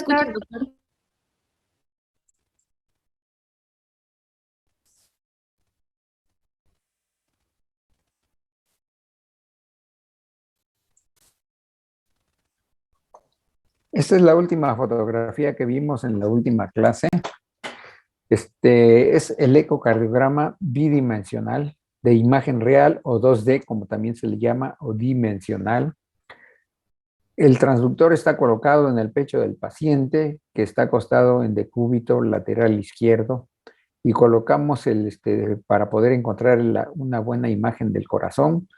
escucha, doctor. doctor? Esta es la última fotografía que vimos en la última clase. Es el ecocardiograma bidimensional de imagen real o 2D, como también se le llama, o dimensional. El transductor está colocado en el pecho del paciente, que está acostado en decúbito lateral izquierdo, y colocamos para poder encontrar una buena imagen del corazón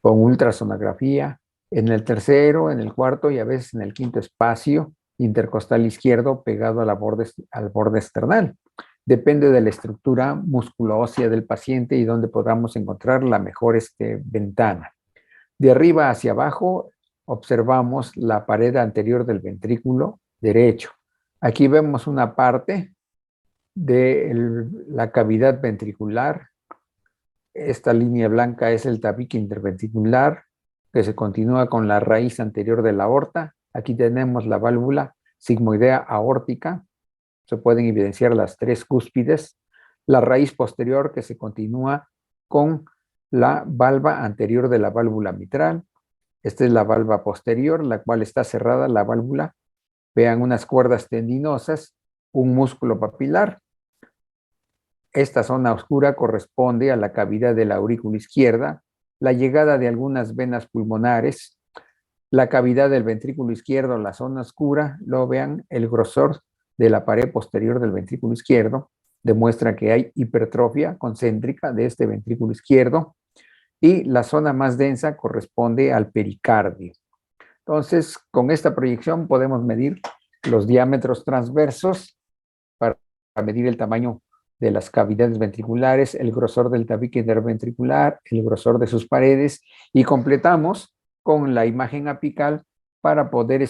con ultrasonografía en el tercero, en el cuarto y a veces en el quinto espacio intercostal izquierdo pegado al borde external. Depende de la estructura musculoósea del paciente y donde podamos encontrar la mejor ventana. De arriba hacia abajo observamos la pared anterior del ventrículo derecho. Aquí vemos una parte de la cavidad ventricular. Esta línea blanca es el tabique interventricular que se continúa con la raíz anterior de la aorta. Aquí tenemos la válvula sigmoidea aórtica. Se pueden evidenciar las tres cúspides. La raíz posterior que se continúa con la valva anterior de la válvula mitral. Esta es la valva posterior, la cual está cerrada, la válvula. Vean unas cuerdas tendinosas, un músculo papilar. Esta zona oscura corresponde a la cavidad de la aurícula izquierda, la llegada de algunas venas pulmonares, la cavidad del ventrículo izquierdo, la zona oscura. Lo vean, el grosor de la pared posterior del ventrículo izquierdo demuestra que hay hipertrofia concéntrica de este ventrículo izquierdo, y la zona más densa corresponde al pericardio. Entonces, con esta proyección podemos medir los diámetros transversos para medir el tamaño de las cavidades ventriculares, el grosor del tabique interventricular, el grosor de sus paredes, y completamos con la imagen apical para poder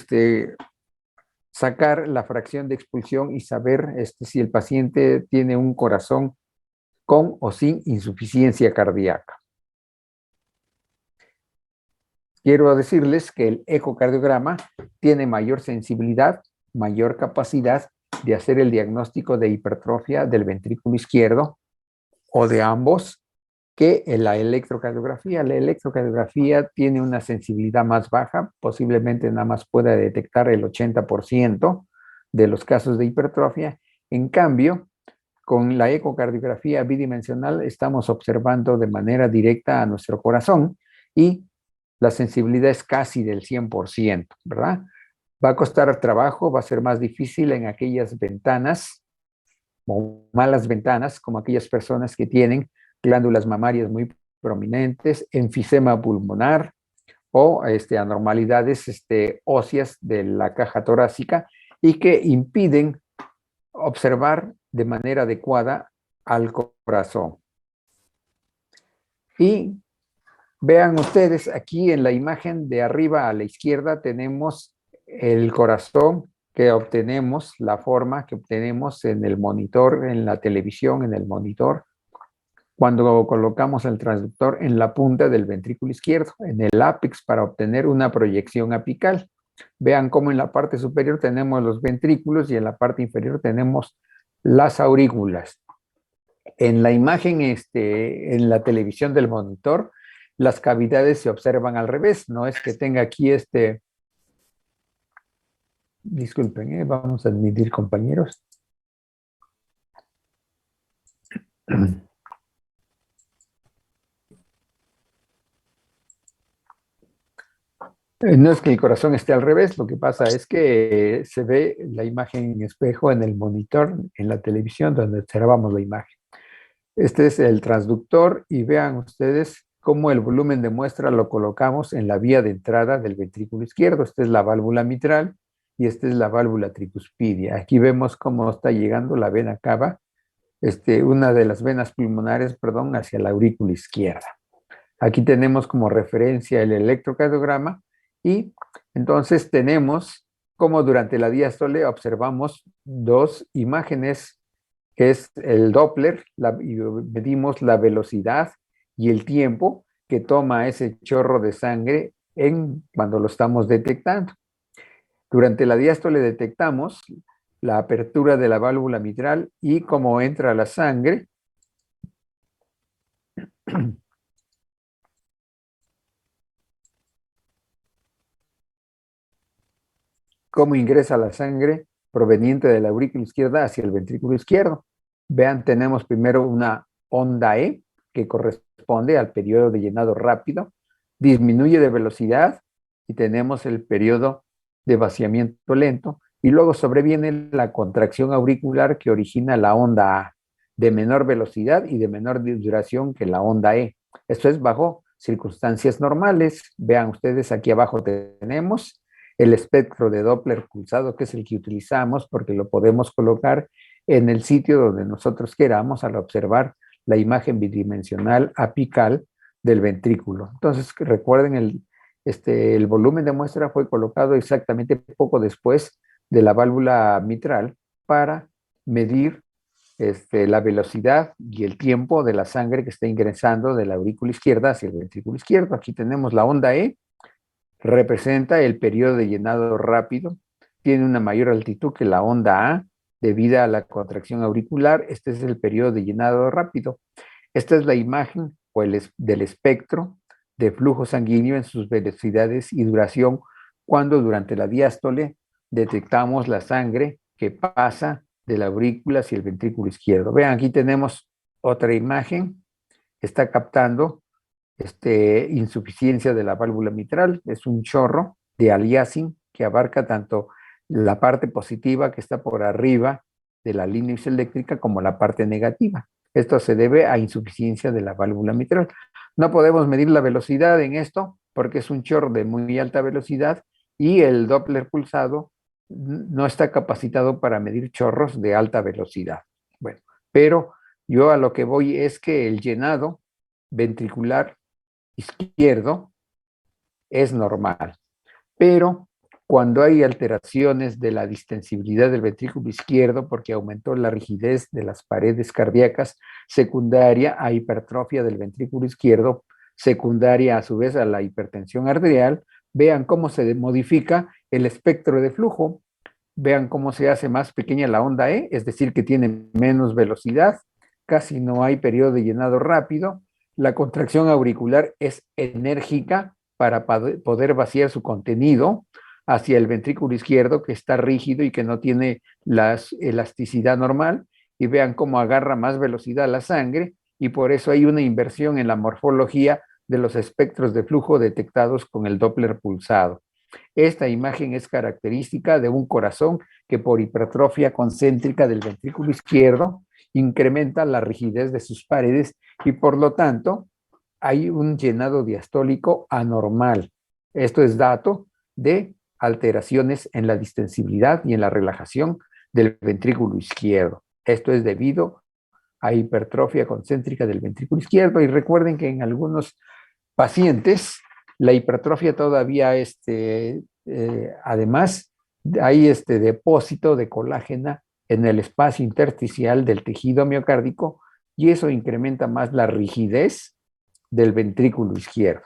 sacar la fracción de expulsión y saber si el paciente tiene un corazón con o sin insuficiencia cardíaca. Quiero decirles que el ecocardiograma tiene mayor sensibilidad, mayor capacidad de hacer el diagnóstico de hipertrofia del ventrículo izquierdo o de ambos que la electrocardiografía. La electrocardiografía tiene una sensibilidad más baja, posiblemente nada más pueda detectar el 80% de los casos de hipertrofia. En cambio, con la ecocardiografía bidimensional estamos observando de manera directa a nuestro corazón y la sensibilidad es casi del 100%, ¿verdad? Va a costar trabajo, va a ser más difícil en aquellas ventanas o malas ventanas, como aquellas personas que tienen glándulas mamarias muy prominentes, enfisema pulmonar o anormalidades óseas de la caja torácica y que impiden observar de manera adecuada al corazón. Y vean ustedes, aquí en la imagen de arriba a la izquierda tenemos el corazón que obtenemos, la forma que obtenemos en el monitor, en la televisión, en el monitor, cuando colocamos el transductor en la punta del ventrículo izquierdo, en el ápex, para obtener una proyección apical. Vean cómo en la parte superior tenemos los ventrículos y en la parte inferior tenemos las aurículas. En la imagen, en la televisión del monitor, las cavidades se observan al revés. No es que tenga aquí disculpen, vamos a admitir compañeros. No es que el corazón esté al revés, lo que pasa es que se ve la imagen en espejo en el monitor, en la televisión, donde observamos la imagen. Este es el transductor y vean ustedes cómo el volumen de muestra lo colocamos en la vía de entrada del ventrículo izquierdo. Esta es la válvula mitral y esta es la válvula tricuspidia. Aquí vemos cómo está llegando la vena cava, una de las venas pulmonares, perdón, hacia la aurícula izquierda. Aquí tenemos como referencia el electrocardiograma y entonces tenemos como durante la diástole observamos dos imágenes, que es el Doppler, y medimos la velocidad y el tiempo que toma ese chorro de sangre cuando lo estamos detectando. Durante la diástole detectamos la apertura de la válvula mitral y cómo entra la sangre. Cómo ingresa la sangre proveniente de la aurícula izquierda hacia el ventrículo izquierdo. Vean, tenemos primero una onda E que corresponde al periodo de llenado rápido, disminuye de velocidad y tenemos el periodo de vaciamiento lento y luego sobreviene la contracción auricular que origina la onda A, de menor velocidad y de menor duración que la onda E. Esto es bajo circunstancias normales. Vean ustedes, aquí abajo tenemos el espectro de Doppler pulsado, que es el que utilizamos porque lo podemos colocar en el sitio donde nosotros queramos al observar la imagen bidimensional apical del ventrículo. Entonces, recuerden, el volumen de muestra fue colocado exactamente poco después de la válvula mitral para medir la velocidad y el tiempo de la sangre que está ingresando de la aurícula izquierda hacia el ventrículo izquierdo. Aquí tenemos la onda E, representa el periodo de llenado rápido, tiene una mayor altitud que la onda A debido a la contracción auricular. Este es el periodo de llenado rápido. Esta es la imagen del espectro de flujo sanguíneo en sus velocidades y duración cuando durante la diástole detectamos la sangre que pasa de la aurícula hacia el ventrículo izquierdo. Vean, aquí tenemos otra imagen, está captando insuficiencia de la válvula mitral. Es un chorro de aliasing que abarca tanto la parte positiva que está por arriba de la línea isoeléctrica como la parte negativa. Esto se debe a insuficiencia de la válvula mitral. No podemos medir la velocidad en esto porque es un chorro de muy alta velocidad y el Doppler pulsado no está capacitado para medir chorros de alta velocidad. Bueno, pero yo a lo que voy es que el llenado ventricular izquierdo es normal, pero cuando hay alteraciones de la distensibilidad del ventrículo izquierdo porque aumentó la rigidez de las paredes cardíacas secundaria a hipertrofia del ventrículo izquierdo, secundaria a su vez a la hipertensión arterial, vean cómo se modifica el espectro de flujo, vean cómo se hace más pequeña la onda E, es decir, que tiene menos velocidad, casi no hay periodo de llenado rápido, la contracción auricular es enérgica para poder vaciar su contenido hacia el ventrículo izquierdo que está rígido y que no tiene la elasticidad normal, y vean cómo agarra más velocidad la sangre y por eso hay una inversión en la morfología de los espectros de flujo detectados con el Doppler pulsado. Esta imagen es característica de un corazón que por hipertrofia concéntrica del ventrículo izquierdo incrementa la rigidez de sus paredes y por lo tanto hay un llenado diastólico anormal. Esto es dato de alteraciones en la distensibilidad y en la relajación del ventrículo izquierdo. Esto es debido a hipertrofia concéntrica del ventrículo izquierdo y recuerden que en algunos pacientes la hipertrofia todavía, además, hay depósito de colágena en el espacio intersticial del tejido miocárdico y eso incrementa más la rigidez del ventrículo izquierdo.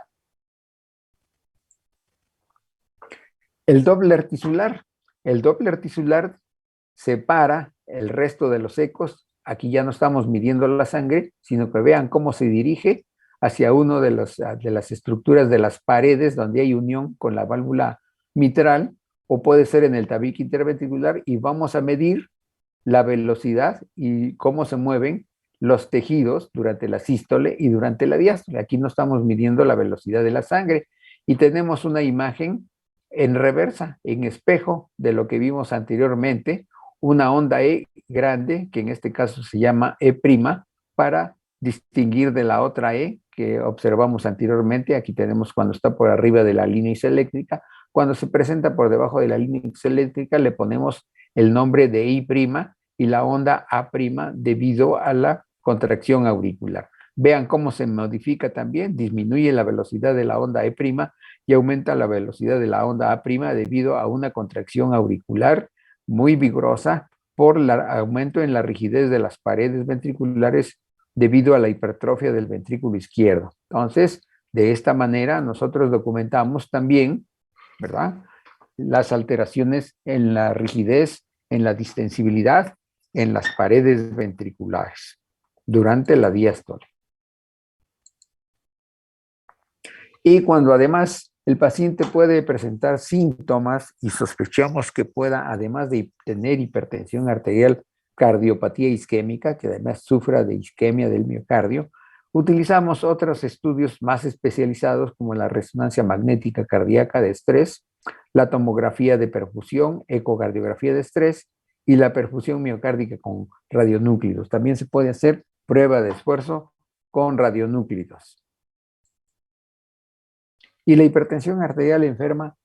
El Doppler tisular. El Doppler tisular separa el resto de los ecos. Aquí ya no estamos midiendo la sangre, sino que vean cómo se dirige hacia uno de las estructuras de las paredes donde hay unión con la válvula mitral, o puede ser en el tabique interventricular, y vamos a medir la velocidad y cómo se mueven los tejidos durante la sístole y durante la diástole. Aquí no estamos midiendo la velocidad de la sangre y tenemos una imagen en reversa, en espejo de lo que vimos anteriormente, una onda E grande, que en este caso se llama E', para distinguir de la otra E que observamos anteriormente. Aquí tenemos cuando está por arriba de la línea isoeléctrica. Cuando se presenta por debajo de la línea isoeléctrica le ponemos el nombre de I' y la onda A' debido a la contracción auricular. Vean cómo se modifica también, disminuye la velocidad de la onda E' y aumenta la velocidad de la onda A' debido a una contracción auricular muy vigorosa por el aumento en la rigidez de las paredes ventriculares debido a la hipertrofia del ventrículo izquierdo. Entonces, de esta manera nosotros documentamos también, ¿verdad?, las alteraciones en la rigidez, en la distensibilidad, en las paredes ventriculares durante la diástole. Y cuando además el paciente puede presentar síntomas y sospechamos que pueda, además de tener hipertensión arterial, cardiopatía isquémica, que además sufra de isquemia del miocardio, utilizamos otros estudios más especializados como la resonancia magnética cardíaca de estrés, la tomografía de perfusión, ecocardiografía de estrés y la perfusión miocárdica con radionúclidos. También se puede hacer prueba de esfuerzo con radionúclidos. Y la hipertensión arterial enferma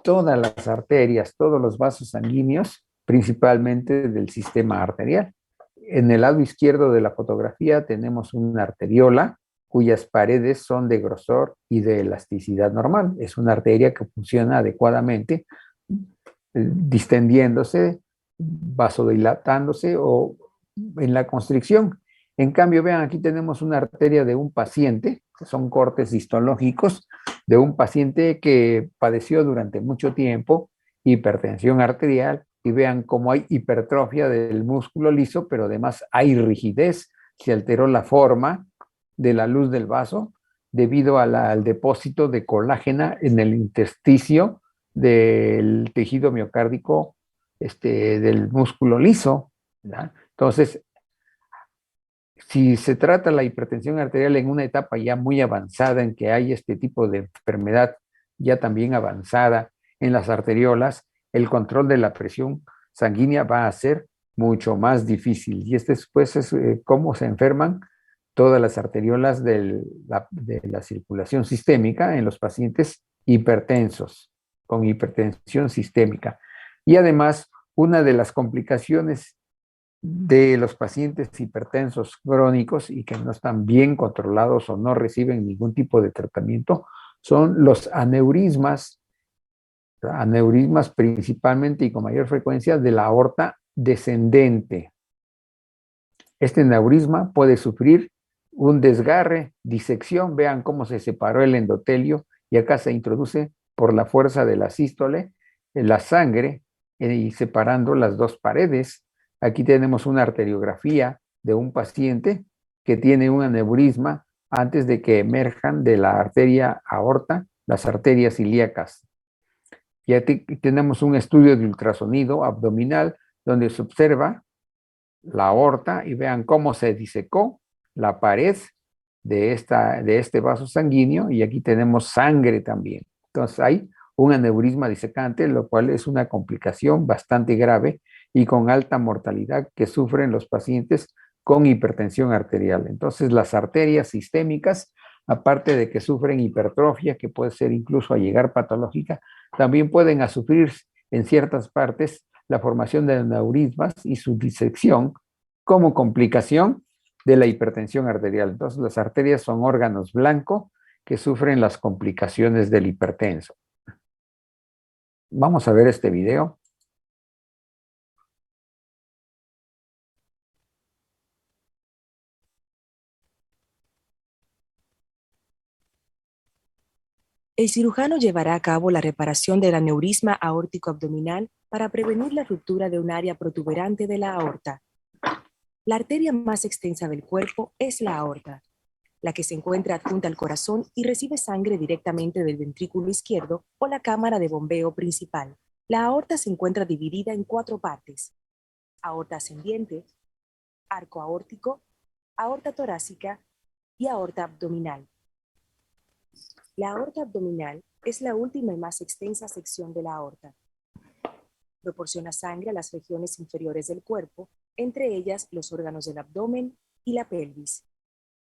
todas las arterias, todos los vasos sanguíneos, principalmente del sistema arterial. En el lado izquierdo de la fotografía tenemos una arteriola cuyas paredes son de grosor y de elasticidad normal. Es una arteria que funciona adecuadamente, distendiéndose, vasodilatándose o en la constricción. En cambio, vean, aquí tenemos una arteria de un paciente, que son cortes histológicos, de un paciente que padeció durante mucho tiempo hipertensión arterial, y vean cómo hay hipertrofia del músculo liso, pero además hay rigidez, se alteró la forma de la luz del vaso debido al depósito de colágena en el intersticio del tejido miocárdico del músculo liso, ¿verdad? Entonces, si se trata la hipertensión arterial en una etapa ya muy avanzada, en que hay este tipo de enfermedad ya también avanzada en las arteriolas, el control de la presión sanguínea va a ser mucho más difícil. Y después es cómo se enferman todas las arteriolas de la circulación sistémica en los pacientes hipertensos, con hipertensión sistémica. Y además, una de las complicaciones de los pacientes hipertensos crónicos y que no están bien controlados o no reciben ningún tipo de tratamiento son los aneurismas, aneurismas principalmente y con mayor frecuencia de la aorta descendente. Este aneurisma puede sufrir un desgarre, disección, vean cómo se separó el endotelio y acá se introduce por la fuerza de la sístole la sangre y separando las dos paredes. Aquí tenemos una arteriografía de un paciente que tiene un aneurisma antes de que emerjan de la arteria aorta las arterias ilíacas. Y aquí tenemos un estudio de ultrasonido abdominal donde se observa la aorta y vean cómo se disecó la pared de este vaso sanguíneo, y aquí tenemos sangre también. Entonces hay un aneurisma disecante, lo cual es una complicación bastante grave y con alta mortalidad que sufren los pacientes con hipertensión arterial. Entonces las arterias sistémicas, aparte de que sufren hipertrofia, que puede ser incluso a llegar patológica, también pueden sufrir en ciertas partes la formación de aneurismas y su disección como complicación de la hipertensión arterial. Entonces, las arterias son órganos blancos que sufren las complicaciones del hipertenso. Vamos a ver este video. El cirujano llevará a cabo la reparación del aneurisma aórtico abdominal para prevenir la ruptura de un área protuberante de la aorta. La arteria más extensa del cuerpo es la aorta, la que se encuentra adjunta al corazón y recibe sangre directamente del ventrículo izquierdo o la cámara de bombeo principal. La aorta se encuentra dividida en 4 partes: aorta ascendiente, arco aórtico, aorta torácica y aorta abdominal. La aorta abdominal es la última y más extensa sección de la aorta. Proporciona sangre a las regiones inferiores del cuerpo, entre ellas los órganos del abdomen y la pelvis.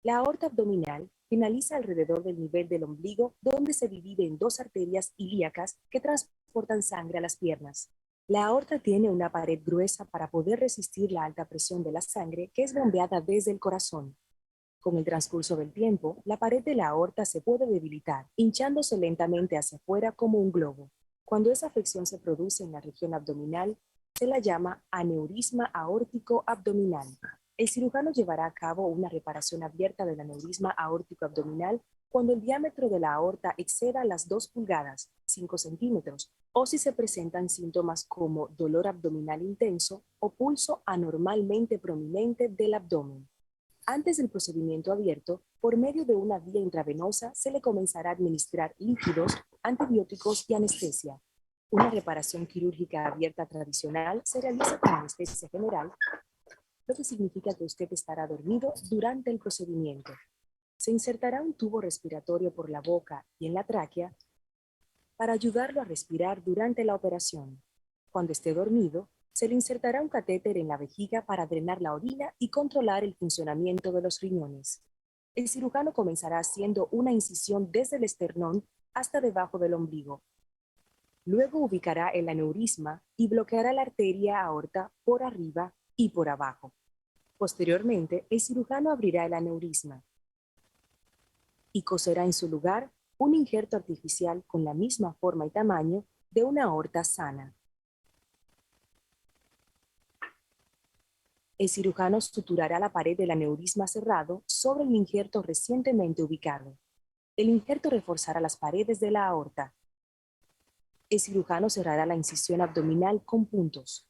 La aorta abdominal finaliza alrededor del nivel del ombligo, donde se divide en 2 arterias ilíacas que transportan sangre a las piernas. La aorta tiene una pared gruesa para poder resistir la alta presión de la sangre que es bombeada desde el corazón. Con el transcurso del tiempo, la pared de la aorta se puede debilitar, hinchándose lentamente hacia afuera como un globo. Cuando esa afección se produce en la región abdominal, se la llama aneurisma aórtico abdominal. El cirujano llevará a cabo una reparación abierta del aneurisma aórtico abdominal cuando el diámetro de la aorta exceda las 2 pulgadas, 5 centímetros, o si se presentan síntomas como dolor abdominal intenso o pulso anormalmente prominente del abdomen. Antes del procedimiento abierto, por medio de una vía intravenosa se le comenzará a administrar líquidos, antibióticos y anestesia. Una reparación quirúrgica abierta tradicional se realiza con anestesia general, lo que significa que usted estará dormido durante el procedimiento. Se insertará un tubo respiratorio por la boca y en la tráquea para ayudarlo a respirar durante la operación. Cuando esté dormido, se le insertará un catéter en la vejiga para drenar la orina y controlar el funcionamiento de los riñones. El cirujano comenzará haciendo una incisión desde el esternón hasta debajo del ombligo. Luego ubicará el aneurisma y bloqueará la arteria aorta por arriba y por abajo. Posteriormente, el cirujano abrirá el aneurisma y coserá en su lugar un injerto artificial con la misma forma y tamaño de una aorta sana. El cirujano suturará la pared del aneurisma cerrado sobre el injerto recientemente ubicado. El injerto reforzará las paredes de la aorta. El cirujano cerrará la incisión abdominal con puntos.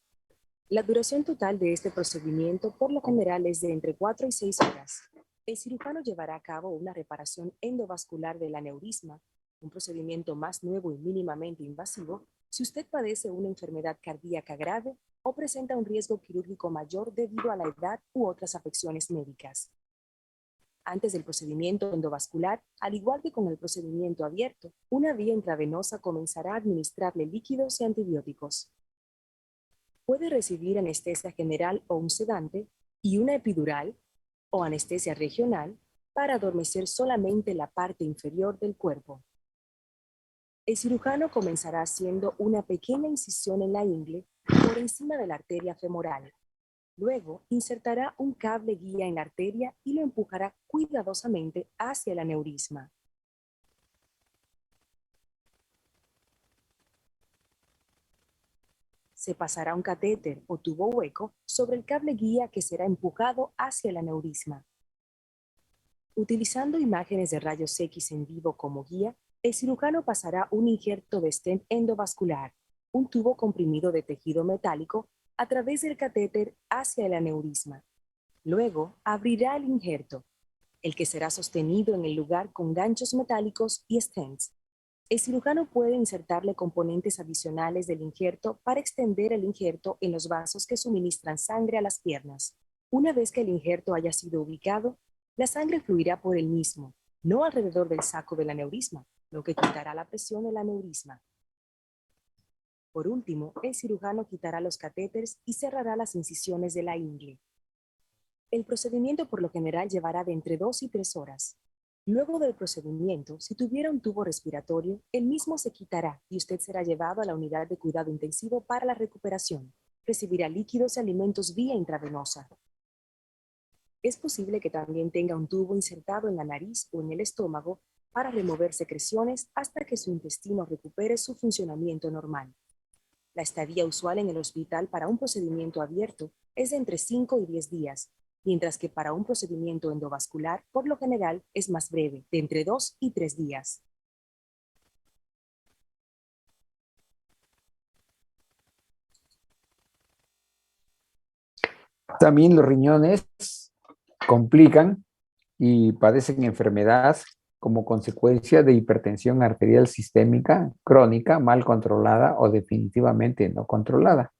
La duración total de este procedimiento por lo general es de entre 4 y 6 horas. El cirujano llevará a cabo una reparación endovascular del aneurisma, un procedimiento más nuevo y mínimamente invasivo, si usted padece una enfermedad cardíaca grave o presenta un riesgo quirúrgico mayor debido a la edad u otras afecciones médicas. Antes del procedimiento endovascular, al igual que con el procedimiento abierto, una vía intravenosa comenzará a administrarle líquidos y antibióticos. Puede recibir anestesia general o un sedante y una epidural o anestesia regional para adormecer solamente la parte inferior del cuerpo. El cirujano comenzará haciendo una pequeña incisión en la ingle por encima de la arteria femoral. Luego, insertará un cable guía en la arteria y lo empujará cuidadosamente hacia el aneurisma. Se pasará un catéter o tubo hueco sobre el cable guía que será empujado hacia el aneurisma. Utilizando imágenes de rayos X en vivo como guía, el cirujano pasará un injerto de stent endovascular, un tubo comprimido de tejido metálico, a través del catéter hacia el aneurisma. Luego, abrirá el injerto, el que será sostenido en el lugar con ganchos metálicos y stents. El cirujano puede insertarle componentes adicionales del injerto para extender el injerto en los vasos que suministran sangre a las piernas. Una vez que el injerto haya sido ubicado, la sangre fluirá por el mismo, no alrededor del saco del aneurisma, lo que quitará la presión del aneurisma. Por último, el cirujano quitará los catéteres y cerrará las incisiones de la ingle. El procedimiento por lo general llevará de entre 2 y 3 horas. Luego del procedimiento, si tuviera un tubo respiratorio, el mismo se quitará y usted será llevado a la unidad de cuidado intensivo para la recuperación. Recibirá líquidos y alimentos vía intravenosa. Es posible que también tenga un tubo insertado en la nariz o en el estómago para remover secreciones hasta que su intestino recupere su funcionamiento normal. La estadía usual en el hospital para un procedimiento abierto es de entre 5 y 10 días, mientras que para un procedimiento endovascular, por lo general, es más breve, de entre 2 y 3 días. También los riñones complican y padecen enfermedad como consecuencia de hipertensión arterial sistémica crónica, mal controlada o definitivamente no controlada.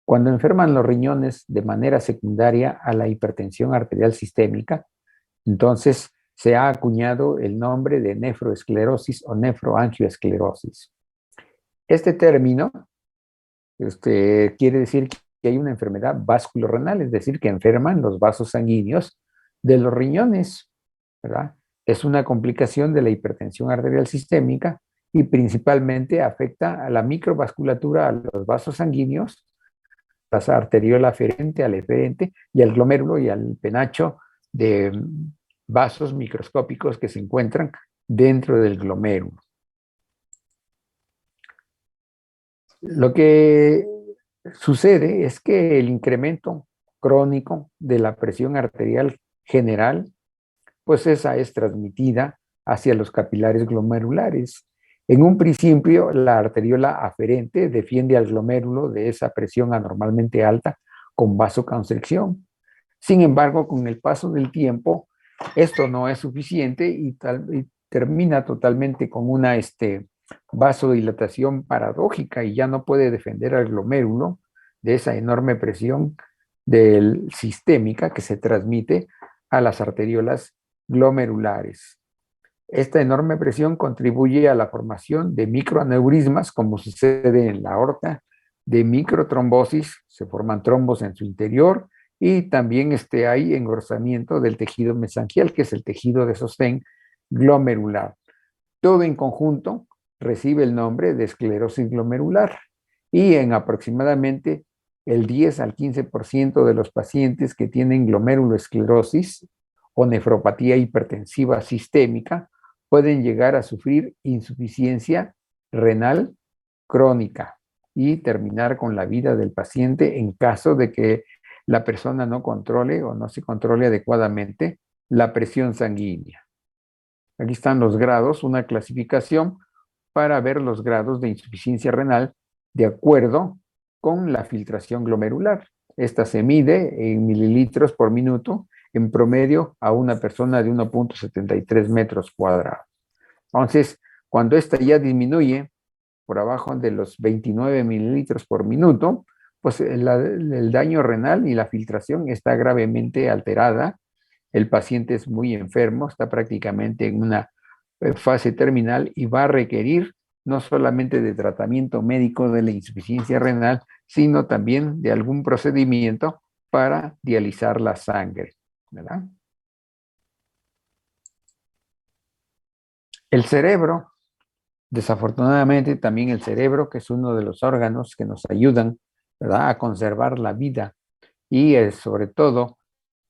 Cuando enferman los riñones de manera secundaria a la hipertensión arterial sistémica, entonces se ha acuñado el nombre de nefroesclerosis o nefroangioesclerosis. Este término quiere decir que hay una enfermedad vasculorrenal, es decir, que enferman los vasos sanguíneos de los riñones, ¿verdad? Es una complicación de la hipertensión arterial sistémica y principalmente afecta a la microvasculatura, a los vasos sanguíneos, la arteriola aferente, al eferente y al glomérulo y al penacho de vasos microscópicos que se encuentran dentro del glomérulo. Lo que sucede es que el incremento crónico de la presión arterial general, pues esa es transmitida hacia los capilares glomerulares. En un principio, la arteriola aferente defiende al glomérulo de esa presión anormalmente alta con vasoconstricción. Sin embargo, con el paso del tiempo, esto no es suficiente y termina totalmente con una vasodilatación paradójica y ya no puede defender al glomérulo de esa enorme presión sistémica que se transmite a las arteriolas glomerulares. Esta enorme presión contribuye a la formación de microaneurismas, como sucede en la aorta, de microtrombosis, se forman trombos en su interior, y también hay engrosamiento del tejido mesangial, que es el tejido de sostén glomerular. Todo en conjunto recibe el nombre de esclerosis glomerular, y en aproximadamente el 10 al 15% de los pacientes que tienen glomerulosclerosis o nefropatía hipertensiva sistémica pueden llegar a sufrir insuficiencia renal crónica y terminar con la vida del paciente en caso de que la persona no controle o no se controle adecuadamente la presión sanguínea. Aquí están los grados, una clasificación para ver los grados de insuficiencia renal de acuerdo con la filtración glomerular. Esta se mide en mililitros por minuto en promedio a una persona de 1.73 metros cuadrados. Entonces, cuando esta ya disminuye por abajo de los 29 mililitros por minuto, pues el daño renal y la filtración está gravemente alterada. El paciente es muy enfermo, está prácticamente en una fase terminal y va a requerir no solamente de tratamiento médico de la insuficiencia renal, sino también de algún procedimiento para dializar la sangre, ¿verdad? El cerebro, desafortunadamente también el cerebro, que es uno de los órganos que nos ayudan, ¿verdad?, a conservar la vida y sobre todo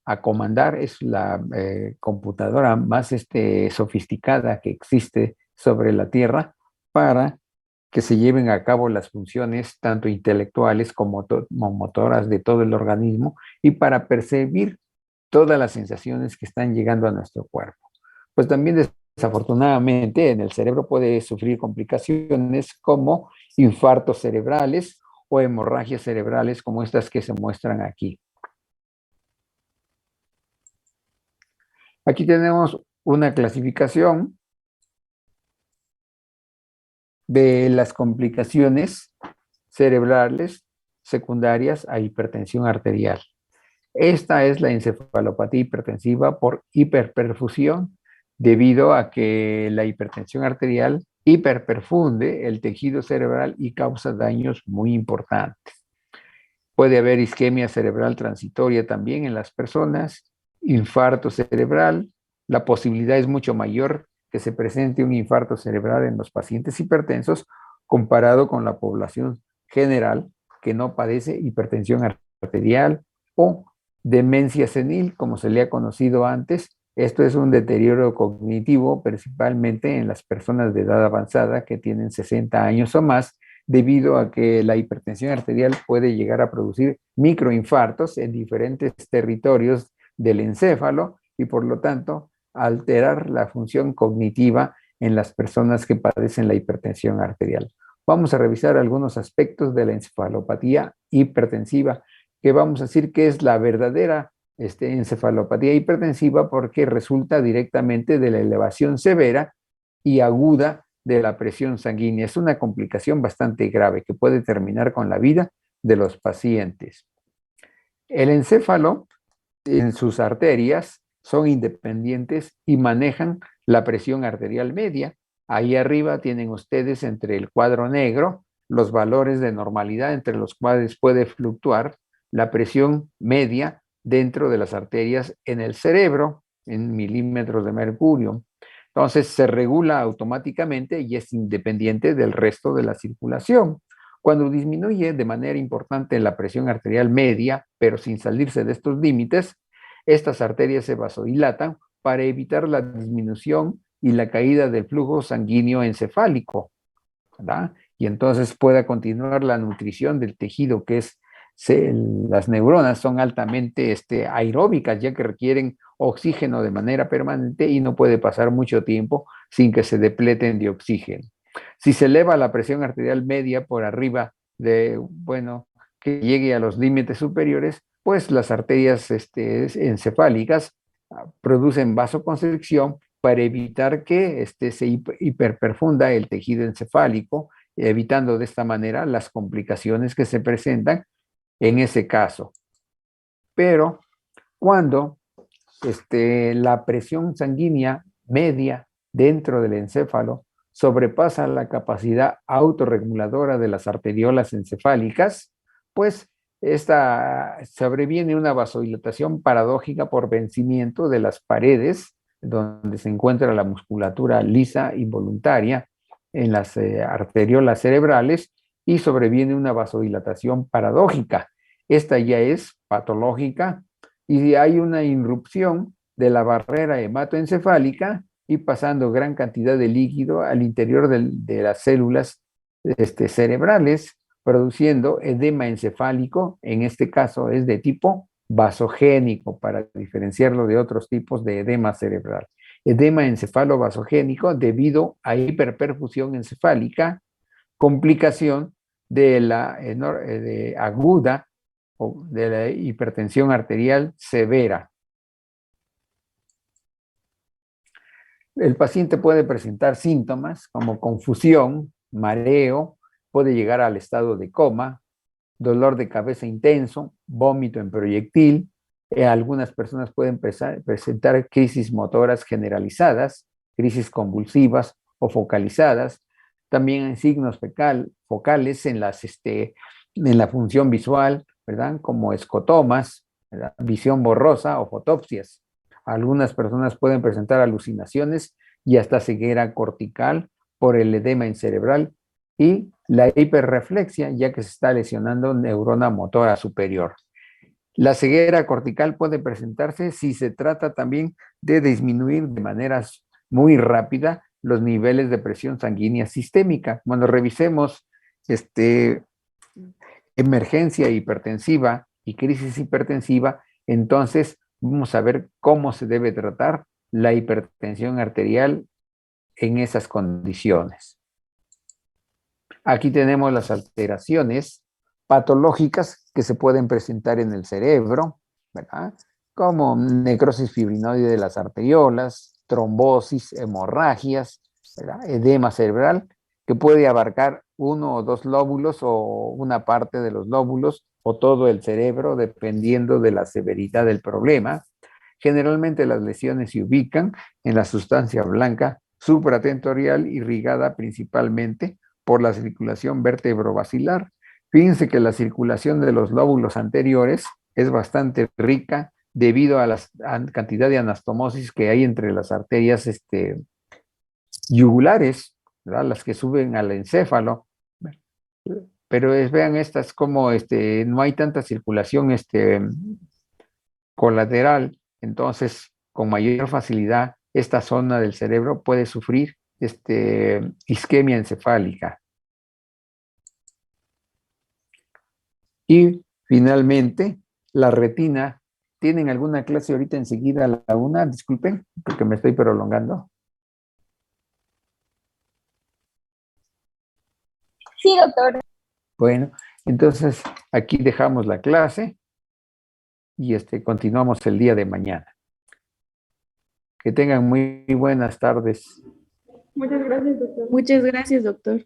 a comandar, es la computadora más sofisticada que existe sobre la Tierra para que se lleven a cabo las funciones tanto intelectuales como motoras de todo el organismo y para percibir todas las sensaciones que están llegando a nuestro cuerpo. Pues también desafortunadamente en el cerebro puede sufrir complicaciones como infartos cerebrales o hemorragias cerebrales como estas que se muestran aquí. Aquí tenemos una clasificación de las complicaciones cerebrales secundarias a hipertensión arterial. Esta es la encefalopatía hipertensiva por hiperperfusión, debido a que la hipertensión arterial hiperperfunde el tejido cerebral y causa daños muy importantes. Puede haber isquemia cerebral transitoria también en las personas, infarto cerebral. La posibilidad es mucho mayor que se presente un infarto cerebral en los pacientes hipertensos comparado con la población general que no padece hipertensión arterial o demencia senil, como se le ha conocido antes. Esto es un deterioro cognitivo principalmente en las personas de edad avanzada que tienen 60 años o más, debido a que la hipertensión arterial puede llegar a producir microinfartos en diferentes territorios del encéfalo y por lo tanto alterar la función cognitiva en las personas que padecen la hipertensión arterial. Vamos a revisar algunos aspectos de la encefalopatía hipertensiva, que vamos a decir que es la verdadera encefalopatía hipertensiva porque resulta directamente de la elevación severa y aguda de la presión sanguínea. Es una complicación bastante grave que puede terminar con la vida de los pacientes. El encéfalo en sus arterias son independientes y manejan la presión arterial media. Ahí arriba tienen ustedes entre el cuadro negro los valores de normalidad entre los cuales puede fluctuar la presión media dentro de las arterias en el cerebro en milímetros de mercurio. Entonces se regula automáticamente y es independiente del resto de la circulación. Cuando disminuye de manera importante la presión arterial media, pero sin salirse de estos límites, estas arterias se vasodilatan para evitar la disminución y la caída del flujo sanguíneo encefálico, ¿verdad? Y entonces pueda continuar la nutrición del tejido, que es las neuronas son altamente aeróbicas, ya que requieren oxígeno de manera permanente y no puede pasar mucho tiempo sin que se depleten de oxígeno. Si se eleva la presión arterial media por arriba de, bueno, que llegue a los límites superiores, pues las arterias encefálicas producen vasoconstricción para evitar que se hiperperfunda el tejido encefálico, evitando de esta manera las complicaciones que se presentan en ese caso. Pero cuando la presión sanguínea media dentro del encéfalo sobrepasa la capacidad autorreguladora de las arteriolas encefálicas, pues sobreviene una vasodilatación paradójica por vencimiento de las paredes donde se encuentra la musculatura lisa involuntaria en las arteriolas cerebrales y sobreviene una vasodilatación paradójica. Esta ya es patológica y hay una irrupción de la barrera hematoencefálica y pasando gran cantidad de líquido al interior de las células cerebrales, produciendo edema encefálico. En este caso es de tipo vasogénico, para diferenciarlo de otros tipos de edema cerebral. Edema encefalo-vasogénico debido a hiperperfusión encefálica, complicación de la aguda o de la hipertensión arterial severa. El paciente puede presentar síntomas como confusión, mareo, puede llegar al estado de coma, dolor de cabeza intenso, vómito en proyectil. Algunas personas pueden presentar crisis motoras generalizadas, crisis convulsivas o focalizadas. También hay signos focales en la función visual, ¿verdad? Como escotomas, ¿verdad? Visión borrosa o fotopsias. Algunas personas pueden presentar alucinaciones y hasta ceguera cortical por el edema cerebral y la hiperreflexia, ya que se está lesionando neurona motora superior. La ceguera cortical puede presentarse si se trata también de disminuir de manera muy rápida los niveles de presión sanguínea sistémica. Cuando revisemos emergencia hipertensiva y crisis hipertensiva, entonces vamos a ver cómo se debe tratar la hipertensión arterial en esas condiciones. Aquí tenemos las alteraciones patológicas que se pueden presentar en el cerebro, ¿verdad? Como necrosis fibrinoide de las arteriolas, trombosis, hemorragias, ¿verdad? Edema cerebral, que puede abarcar uno o dos lóbulos o una parte de los lóbulos o todo el cerebro, dependiendo de la severidad del problema. Generalmente las lesiones se ubican en la sustancia blanca supratentorial irrigada principalmente por la circulación vertebrovascular. Fíjense que la circulación de los lóbulos anteriores es bastante rica debido a la cantidad de anastomosis que hay entre las arterias yugulares, ¿verdad? Las que suben al encéfalo. Pero vean estas como no hay tanta circulación colateral, entonces con mayor facilidad esta zona del cerebro puede sufrir isquemia encefálica. Y finalmente, la retina. ¿Tienen alguna clase ahorita enseguida a la una? Disculpen, porque me estoy prolongando. Sí, doctor. Bueno, entonces aquí dejamos la clase y continuamos el día de mañana. Que tengan muy buenas tardes. Muchas gracias, doctor. Muchas gracias, doctor.